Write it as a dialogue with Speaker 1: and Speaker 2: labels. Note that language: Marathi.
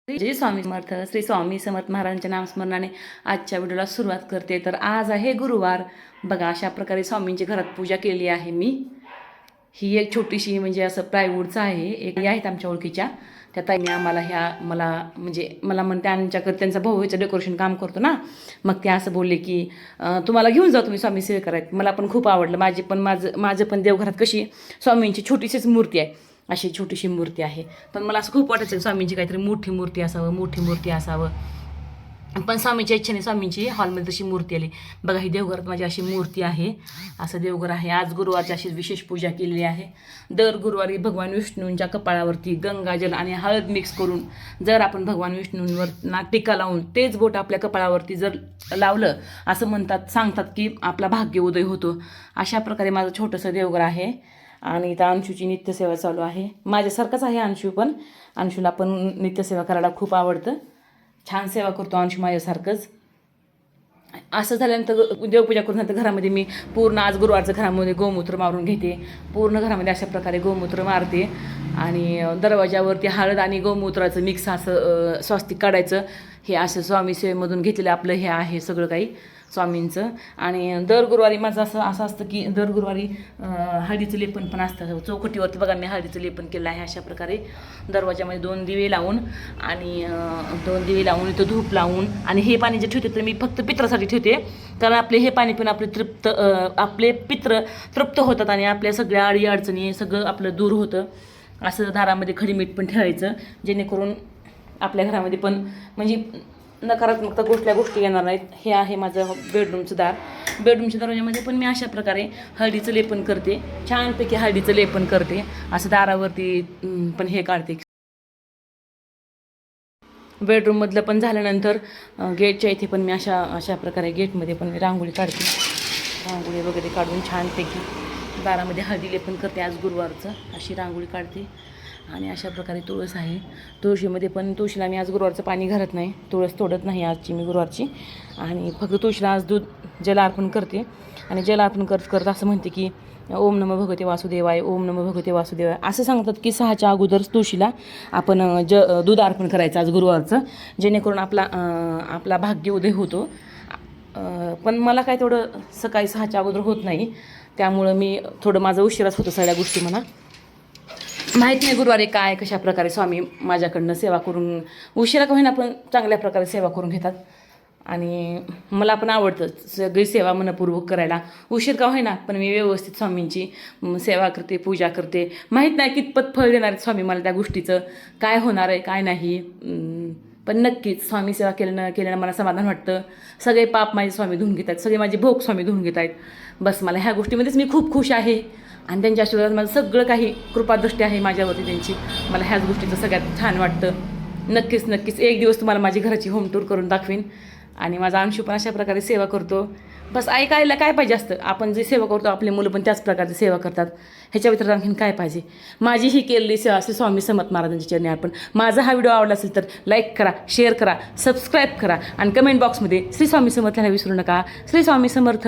Speaker 1: जय स्वामी समर्थ. श्री स्वामी समर्थ महाराजांच्या नामस्मरणाने आजच्या व्हिडिओला सुरुवात करते. तर आज आहे गुरुवार. बघा, अशा प्रकारे स्वामींची घरात पूजा केली आहे मी. ही एक छोटीशी म्हणजे असं प्लायवूडचं आहे. एक आहेत आमच्या ओळखीच्या, त्या ताईने आम्हाला मला म्हणते आमच्याकडे त्यांचा भाऊचं डेकोरेशन काम करतो ना, मग ते असं बोलले की तुम्हाला घेऊन जाऊ तुम्ही स्वामी सेवे करायला. मला पण खूप आवडलं. माझं पण देवघरात कशी स्वामींची छोटीशीच मूर्ती आहे, अशी छोटीशी मूर्ती आहे. पण मला असं खूप वाटायचं स्वामींची काहीतरी मोठी मूर्ती असावं. पण स्वामीच्या इच्छेने स्वामींची हॉलमध्ये तशी मूर्ती आली. बघा, ही देवघरात माझी अशी मूर्ती आहे. असं देवघर आहे. आज गुरुवारची अशी विशेष पूजा केलेली आहे. दर गुरुवारी भगवान विष्णूंच्या कपाळावरती गंगाजल आणि हळद मिक्स करून जर आपण भगवान विष्णूंवर टीका लावून तेच बोट आपल्या कपाळावरती जर लावलं, असं सांगतात की आपला भाग्य उदय होतो. अशा प्रकारे माझं छोटंसं देवघर आहे. आणि इथं अंशूची नित्यसेवा चालू आहे. माझ्यासारखंच आहे अंशू पण. अंशूला पण नित्यसेवा करायला खूप आवडतं. छान सेवा करतो अंशू माझ्यासारखंच. असं झाल्यानंतर देवपूजा करून नंतर घरामध्ये मी पूर्ण आज गुरुवारचं घरामध्ये गोमूत्र मारून घेते. पूर्ण घरामध्ये अशा प्रकारे गोमूत्र मारते. आणि दरवाजावरती हळद आणि गोमूत्राचं मिक्स असं स्वस्तिक काढायचं. हे असं स्वामी सेवेमधून घेतलेलं आपलं हे आहे सगळं काही स्वामींचं. आणि दर गुरुवारी माझं असं असतं की दर गुरुवारी हळदीचं लेपन पण असतं. चौकटीवरती बघा मी हळदीचं लेपन केलं आहे. अशा प्रकारे दरवाजामध्ये 2 दिवे लावून इथं धूप लावून, आणि हे पाणी जे ठेवते तर मी फक्त पित्रासाठी ठेवते. कारण आपले हे पाणी पण आपले पित्र तृप्त होतात आणि आपल्या सगळ्या अडी अडचणी सगळं आपलं दूर होतं. असं दारामध्ये खडी मीठ पण ठेवायचं, जेणेकरून आपल्या घरामध्ये पण म्हणजे नकारात्मकता गोष्टी येणार नाहीत. हे आहे माझं बेडरूमचं दार. बेडरूमच्या दरवाजामध्ये पण मी अशा प्रकारे हळदीचं लेपन करते. छानपैकी हळदीचं लेपन करते. असं दारावरती पण हे काढते. बेडरूममधलं पण झाल्यानंतर गेटच्या इथे पण मी अशा प्रकारे गेटमध्ये पण मी रांगोळी काढते. रांगोळी वगैरे काढून छानपैकी दारामध्ये हळदी लेपन करते. आज गुरुवारचं अशी रांगोळी काढते. आणि अशा प्रकारे तुळस आहे. तुळशीमध्ये पण तुळशीला मी आज गुरुवारचं पाणी घालत नाही, तुळस तोडत नाही आजची मी गुरुवारची. आणि फक्त तुळशीला आज जल अर्पण करते. आणि जल अर्पण करत असं म्हणते की ओम नमो भगवते वासुदेवाय, ओम नमो भगवते वासुदेवाय. असं सांगतात की 6च्या अगोदर तुळशीला आपण दूध अर्पण करायचं आज गुरुवारचं, जेणेकरून आपला भाग्य उदय होतो. पण मला काय तेवढं सकाळी 6च्या अगोदर होत नाही, त्यामुळं मी थोडं माझं उशिराच होतं सगळ्या गोष्टी. म्हणा माहीत नाही गुरुवारी काय कशा प्रकारे स्वामी माझ्याकडनं सेवा करून उशिरा का होईना पण चांगल्या प्रकारे सेवा करून घेतात. आणि मला पण आवडतं सगळी सेवा मनपूर्वक करायला. उशीर का होईना पण मी व्यवस्थित स्वामींची सेवा करते, पूजा करते. माहीत नाही कितपत फळ देणार आहेत स्वामी मला त्या गोष्टीचं, काय होणार आहे काय नाही. पण नक्कीच स्वामी सेवा केल्यानं मला समाधान वाटतं. सगळे पाप माझे स्वामी धुवून घेत आहेत, सगळे माझे भोग स्वामी धुवून घेत आहेत. बस मला ह्या गोष्टीमध्येच मी खूप खुश आहे. आणि त्यांच्या आशीर्वादात माझं सगळं काही कृपादृष्टी आहे माझ्यावरती त्यांची. मला ह्याच गोष्टीचं सगळ्यात छान वाटतं. नक्कीच एक दिवस तुम्हाला माझी घराची होम टूर करून दाखवीन. आणि माझा अंशू पण अशा प्रकारे सेवा करतो. बस ऐकायला काय पाहिजे असतं, आपण जे सेवा करतो आपले मुलं पण त्याच प्रकारची सेवा करतात. ह्याच्या व्यतिरिक्त आणखीन काय पाहिजे. माझी ही केलेली सेवा श्री स्वामी समर्थ महाराजांच्या चरणी अर्पण. माझा हा व्हिडिओ आवडला असेल तर लाईक करा, शेअर करा, सबस्क्राईब करा आणि कमेंट बॉक्समध्ये श्री स्वामी समर्थ लिहायला विसरू नका. श्री स्वामी समर्थ.